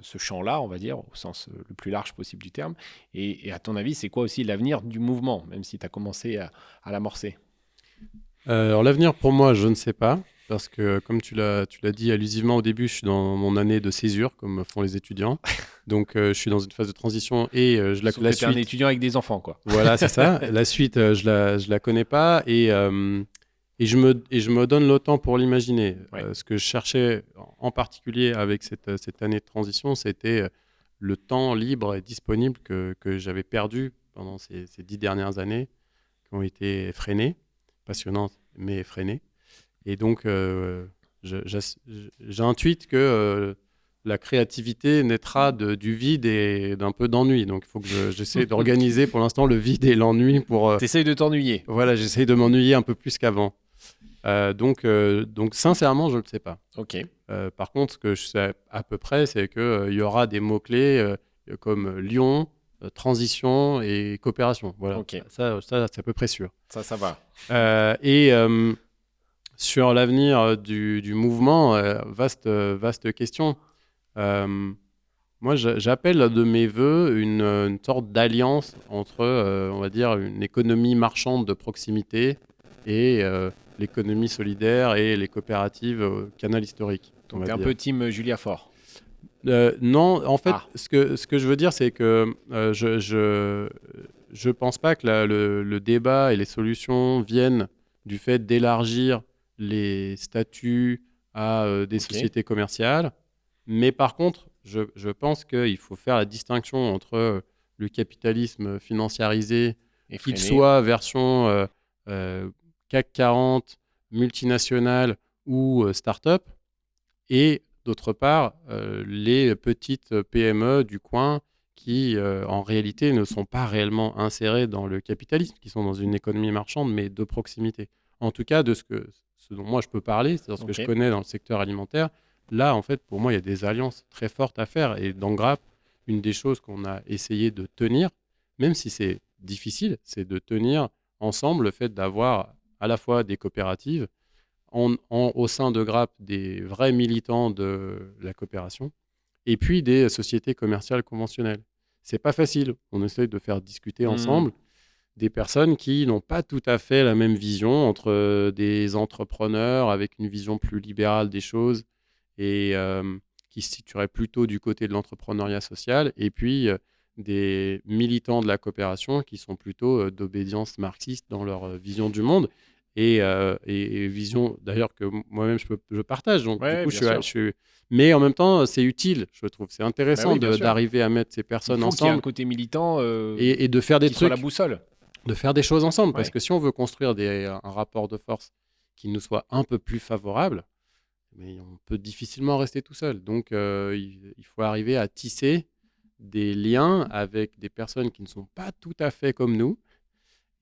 ce champ-là, on va dire, au sens le plus large possible du terme. Et à ton avis, c'est quoi aussi l'avenir du mouvement, même si tu as commencé à l'amorcer? Alors l'avenir pour moi, je ne sais pas, parce que comme tu l'as dit allusivement au début, je suis dans mon année de césure, comme font les étudiants. Donc je suis dans une phase de transition et Sauf que tu es un étudiant avec des enfants, quoi. Voilà, c'est ça. La suite, je la connais pas et je me donne le temps pour l'imaginer. Ouais. Ce que je cherchais en particulier avec cette année de transition, c'était le temps libre et disponible que j'avais perdu pendant ces 10 dernières années, qui ont été freinées, passionnantes, mais freinées. Et donc, j'intuite que la créativité naîtra du vide et d'un peu d'ennui. Donc, il faut que j'essaie d'organiser pour l'instant le vide et l'ennui pour... T'essayes de t'ennuyer. Voilà, j'essaie de m'ennuyer un peu plus qu'avant. Donc, sincèrement, je ne le sais pas. Ok. Par contre, ce que je sais à peu près, c'est qu'il y aura des mots-clés comme Lyon, transition et coopération. Voilà, Ok. ça c'est à peu près sûr. Ça va. Sur l'avenir du mouvement, vaste question. Moi, j'appelle de mes voeux une sorte d'alliance entre, on va dire, une économie marchande de proximité et l'économie solidaire et les coopératives canal historique. Donc, t'es un peu team Julia Fort. Non, en fait, ce que je veux dire, c'est que je pense pas que le débat et les solutions viennent du fait d'élargir les statuts à des sociétés commerciales. Mais par contre, je pense qu'il faut faire la distinction entre le capitalisme financiarisé, qu'il soit version CAC 40, multinationale ou start-up, et d'autre part, les petites PME du coin qui, en réalité, ne sont pas réellement insérées dans le capitalisme, qui sont dans une économie marchande, mais de proximité. En tout cas, ce dont moi je peux parler, c'est ce que je connais dans le secteur alimentaire. Là, en fait, pour moi, il y a des alliances très fortes à faire. Et dans Grapp, une des choses qu'on a essayé de tenir, même si c'est difficile, c'est de tenir ensemble le fait d'avoir à la fois des coopératives, au sein de Grapp, des vrais militants de la coopération, et puis des sociétés commerciales conventionnelles. C'est pas facile. On essaie de faire discuter ensemble des personnes qui n'ont pas tout à fait la même vision, entre des entrepreneurs avec une vision plus libérale des choses et qui se situeraient plutôt du côté de l'entrepreneuriat social, et puis des militants de la coopération qui sont plutôt d'obédience marxiste dans leur vision du monde. Et vision d'ailleurs que moi-même je partage. Donc du coup, mais en même temps, c'est utile, je trouve. C'est intéressant d'arriver à mettre ces personnes ensemble. Il y a un côté militant et de faire des trucs, la boussole. De faire des choses ensemble. Parce que si on veut construire un rapport de force qui nous soit un peu plus favorable, mais on peut difficilement rester tout seul. Donc il faut arriver à tisser des liens avec des personnes qui ne sont pas tout à fait comme nous,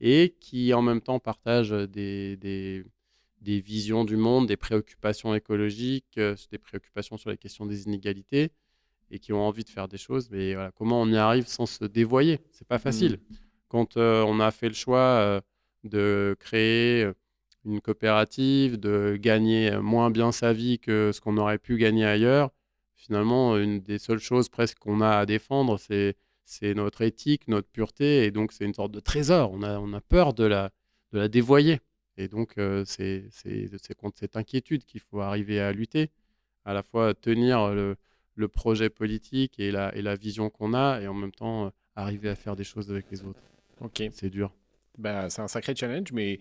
et qui en même temps partagent des visions du monde, des préoccupations écologiques, des préoccupations sur les questions des inégalités, et qui ont envie de faire des choses. Mais voilà, comment on y arrive sans se dévoyer? C'est pas facile. Quand on a fait le choix de créer une coopérative, de gagner moins bien sa vie que ce qu'on aurait pu gagner ailleurs, finalement, une des seules choses presque qu'on a à défendre, c'est notre éthique, notre pureté, et donc c'est une sorte de trésor. On a peur de la dévoyer. Et donc, c'est contre cette inquiétude qu'il faut arriver à lutter, à la fois tenir le projet politique et la vision qu'on a, et en même temps arriver à faire des choses avec les autres. Ok. C'est dur. C'est un sacré challenge, mais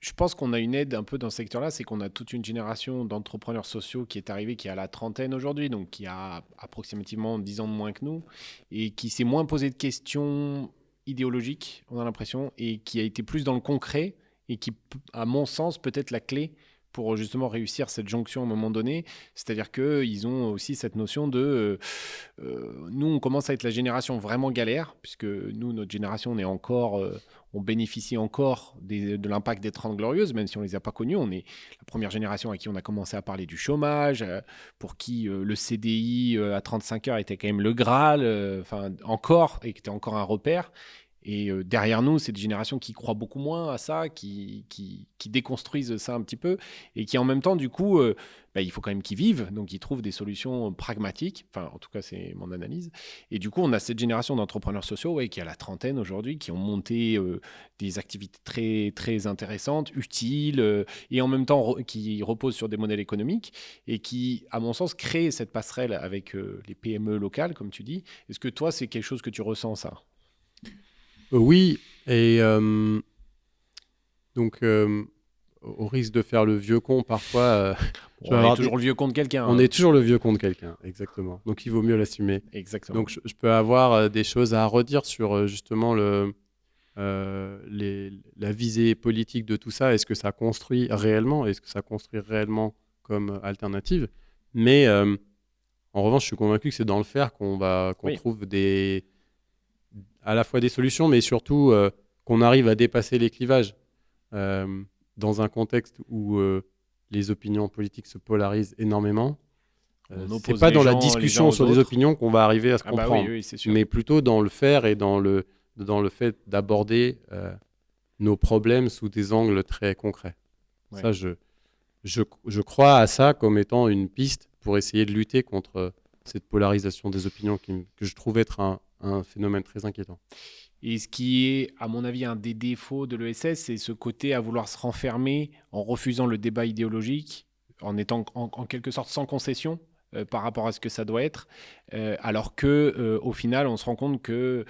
je pense qu'on a une aide un peu dans ce secteur-là, c'est qu'on a toute une génération d'entrepreneurs sociaux qui est arrivée, qui a la trentaine aujourd'hui, donc qui a approximativement 10 ans de moins que nous, et qui s'est moins posé de questions idéologiques, on a l'impression, et qui a été plus dans le concret, et qui, à mon sens, peut être la clé pour justement réussir cette jonction à un moment donné. C'est-à-dire qu'ils ont aussi cette notion de... nous, on commence à être la génération vraiment galère, puisque nous, notre génération, on bénéficie encore de l'impact des 30 Glorieuses, même si on ne les a pas connues. On est la première génération à qui on a commencé à parler du chômage, pour qui le CDI à 35 heures était quand même le Graal, et qui était encore un repère. Et derrière nous, c'est des générations qui croient beaucoup moins à ça, qui déconstruisent ça un petit peu, et qui en même temps, du coup, il faut quand même qu'ils vivent, donc ils trouvent des solutions pragmatiques, enfin en tout cas c'est mon analyse. Et du coup, on a cette génération d'entrepreneurs sociaux qui a la trentaine aujourd'hui, qui ont monté des activités très, très intéressantes, utiles, et en même temps qui reposent sur des modèles économiques, et qui, à mon sens, créent cette passerelle avec les PME locales, comme tu dis. Est-ce que toi, c'est quelque chose que tu ressens, ça ? Oui, et donc au risque de faire le vieux con parfois, on est toujours le vieux con de quelqu'un. On est toujours le vieux con de quelqu'un, exactement. Donc il vaut mieux l'assumer. Exactement. Donc je peux avoir des choses à redire sur justement la visée politique de tout ça. Est-ce que ça construit réellement? Est-ce que ça construit réellement comme alternative? Mais en revanche, je suis convaincu que c'est dans le faire qu'on trouve à la fois des solutions, mais surtout qu'on arrive à dépasser les clivages dans un contexte où les opinions politiques se polarisent énormément. C'est pas dans la discussion sur des opinions qu'on va arriver à se comprendre, oui, c'est sûr. mais plutôt dans le faire et dans le fait d'aborder nos problèmes sous des angles très concrets. Ouais. Ça, je crois à ça comme étant une piste pour essayer de lutter contre cette polarisation des opinions que je trouve être un phénomène très inquiétant. Et ce qui est, à mon avis, un des défauts de l'ESS, c'est ce côté à vouloir se renfermer en refusant le débat idéologique, en étant en quelque sorte sans concession par rapport à ce que ça doit être, alors qu'au final, on se rend compte que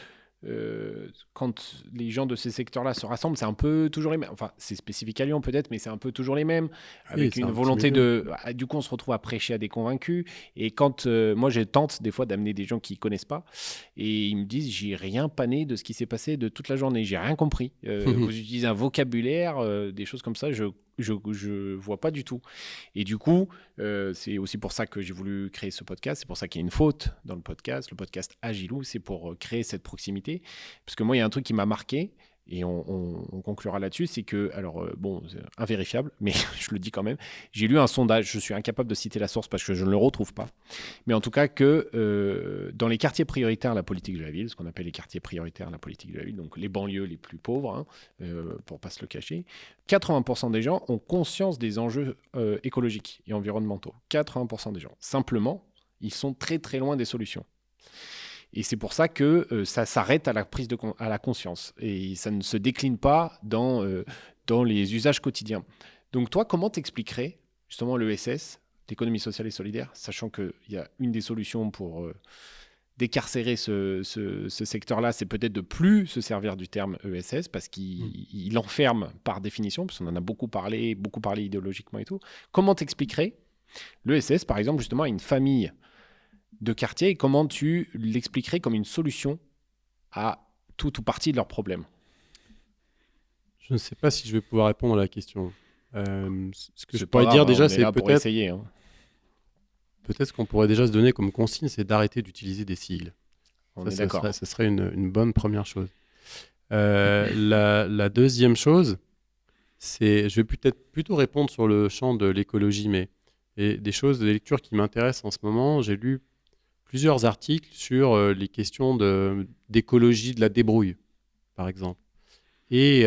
quand les gens de ces secteurs-là se rassemblent, c'est un peu toujours les mêmes. Enfin, c'est spécifique à Lyon peut-être, mais c'est un peu toujours les mêmes, avec une volonté de... Du coup, on se retrouve à prêcher à des convaincus. Et quand moi, je tente des fois d'amener des gens qui ne connaissent pas, et ils me disent, j'ai rien pané de ce qui s'est passé de toute la journée, j'ai rien compris. Vous utilisez un vocabulaire, des choses comme ça, je vois pas du tout. Et du coup, c'est aussi pour ça que j'ai voulu créer ce podcast. C'est pour ça qu'il y a une faute dans le podcast Agilou. C'est pour créer cette proximité. Parce que moi, il y a un truc qui m'a marqué, et on conclura là-dessus, c'est que, alors c'est invérifiable, mais je le dis quand même, j'ai lu un sondage, je suis incapable de citer la source parce que je ne le retrouve pas, mais en tout cas que dans les quartiers prioritaires de la politique de la ville, ce qu'on appelle les quartiers prioritaires de la politique de la ville, donc les banlieues les plus pauvres, pour ne pas se le cacher, 80% des gens ont conscience des enjeux écologiques et environnementaux. 80% des gens. Simplement, ils sont très très loin des solutions. Et c'est pour ça que ça s'arrête à la prise à la conscience. Et ça ne se décline pas dans les usages quotidiens. Donc toi, comment t'expliquerais justement l'ESS, l'économie sociale et solidaire, sachant qu'il y a une des solutions pour décarcérer ce secteur-là, c'est peut-être de plus se servir du terme ESS, parce qu'il enferme par définition, parce qu'on en a beaucoup parlé idéologiquement et tout. Comment t'expliquerais l'ESS, par exemple, justement, à une famille de quartier, et comment tu l'expliquerais comme une solution à tout ou partie de leurs problèmes? Je ne sais pas si je vais pouvoir répondre à la question. Ce que je pourrais dire déjà, c'est peut-être... essayer, hein. Peut-être ce qu'on pourrait déjà se donner comme consigne, c'est d'arrêter d'utiliser des sigles. On est d'accord. Ça serait une bonne première chose. La deuxième chose, c'est... Je vais peut-être plutôt répondre sur le champ de l'écologie, mais des choses, des lectures qui m'intéressent en ce moment. J'ai lu plusieurs articles sur les questions d'écologie de la débrouille, par exemple. Et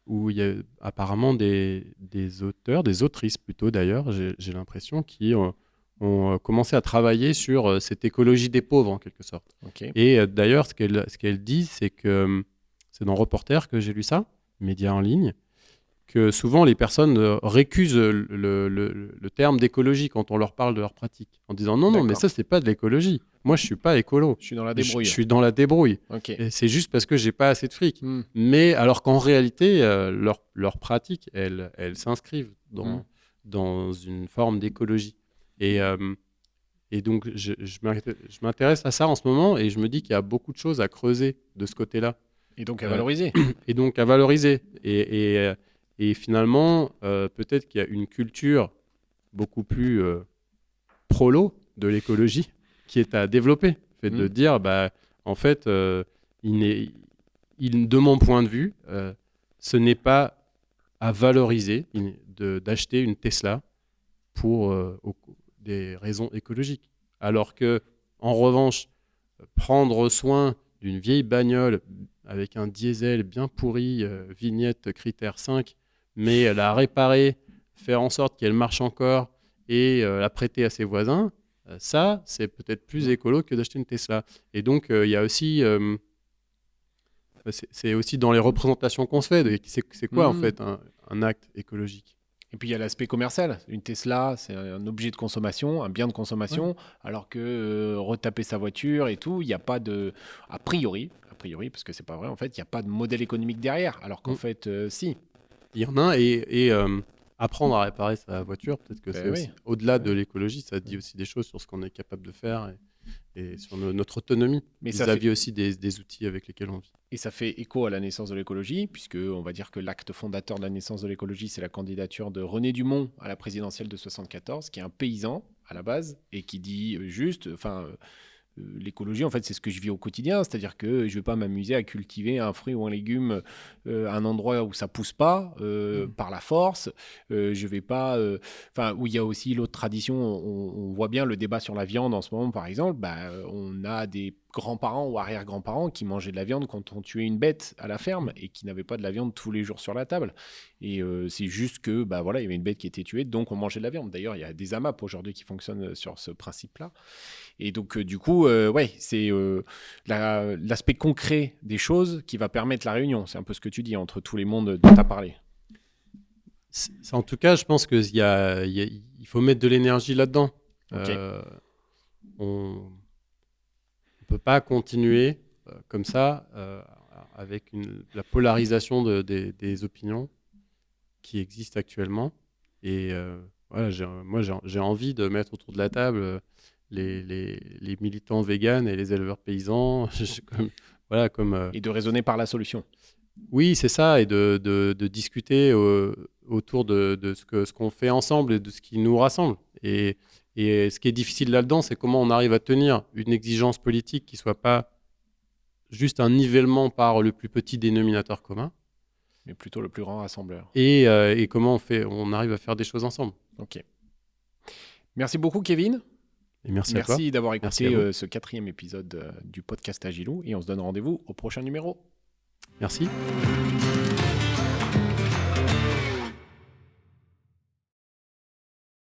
où il y a apparemment des auteurs, des autrices plutôt d'ailleurs, j'ai l'impression, qui ont commencé à travailler sur cette écologie des pauvres en quelque sorte. Okay. Et d'ailleurs, ce qu'elle dit, c'est que, c'est dans Reporter que j'ai lu ça, média en ligne, que souvent les personnes récusent le terme d'écologie quand on leur parle de leur pratique, en disant non, mais ça, c'est pas de l'écologie. Moi, je suis pas écolo. Je suis dans la débrouille. Je suis dans la débrouille. Okay. Et c'est juste parce que j'ai pas assez de fric. Mais alors qu'en réalité, leur pratique, elles s'inscrivent dans une forme d'écologie. Et donc, je m'intéresse à ça en ce moment, et je me dis qu'il y a beaucoup de choses à creuser de ce côté-là. Et donc à valoriser. Et donc à valoriser. Et finalement, peut-être qu'il y a une culture beaucoup plus prolo de l'écologie qui est à développer. Le fait de dire, en fait, de mon point de vue, ce n'est pas à valoriser d'acheter une Tesla pour des raisons écologiques. Alors que, en revanche, prendre soin d'une vieille bagnole avec un diesel bien pourri, vignette critère 5, mais la réparer, faire en sorte qu'elle marche encore et la prêter à ses voisins, ça, c'est peut-être plus écolo que d'acheter une Tesla. Et donc, il y a aussi... c'est aussi dans les représentations qu'on se fait. C'est quoi, en fait, un acte écologique? Et puis il y a l'aspect commercial. Une Tesla, c'est un objet de consommation, un bien de consommation, alors que retaper sa voiture et tout, il n'y a pas de... A priori, parce que c'est pas vrai, en fait, il n'y a pas de modèle économique derrière, alors qu'en fait, si. Il y en a, et apprendre à réparer sa voiture, peut-être que c'est aussi, au-delà de l'écologie, ça dit aussi des choses sur ce qu'on est capable de faire et sur notre autonomie, vis-à-vis aussi des outils avec lesquels on vit. Et ça fait écho à la naissance de l'écologie, puisque on va dire que l'acte fondateur de la naissance de l'écologie, c'est la candidature de René Dumont à la présidentielle de 1974, qui est un paysan à la base, et qui dit juste, l'écologie, en fait, c'est ce que je vis au quotidien, c'est-à-dire que je ne vais pas m'amuser à cultiver un fruit ou un légume à un endroit où ça ne pousse pas, par la force. Je vais pas... où il y a aussi l'autre tradition, on voit bien le débat sur la viande en ce moment, par exemple, on a des grands-parents ou arrière-grands-parents qui mangeaient de la viande quand on tuait une bête à la ferme et qui n'avaient pas de la viande tous les jours sur la table. Et c'est juste que, il y avait une bête qui était tuée, donc on mangeait de la viande. D'ailleurs, il y a des AMAP aujourd'hui qui fonctionnent sur ce principe-là. Et donc, du coup, c'est l'aspect concret des choses qui va permettre la réunion. C'est un peu ce que tu dis entre tous les mondes dont tu as parlé. En tout cas, je pense qu'il faut mettre de l'énergie là-dedans. Okay. On ne peut pas continuer comme ça, avec la polarisation des opinions qui existent actuellement. Et moi, j'ai envie de mettre autour de la table les militants véganes et les éleveurs paysans. Et de raisonner par la solution. Oui, c'est ça, et de discuter autour de ce qu'on fait ensemble et de ce qui nous rassemble. Et ce qui est difficile là-dedans, c'est comment on arrive à tenir une exigence politique qui ne soit pas juste un nivellement par le plus petit dénominateur commun, mais plutôt le plus grand rassembleur. Et comment on arrive à faire des choses ensemble. Ok. Merci beaucoup, Kevin. Et merci à toi. Merci d'avoir écouté ce 4e épisode du podcast Agilou, et on se donne rendez-vous au prochain numéro. Merci.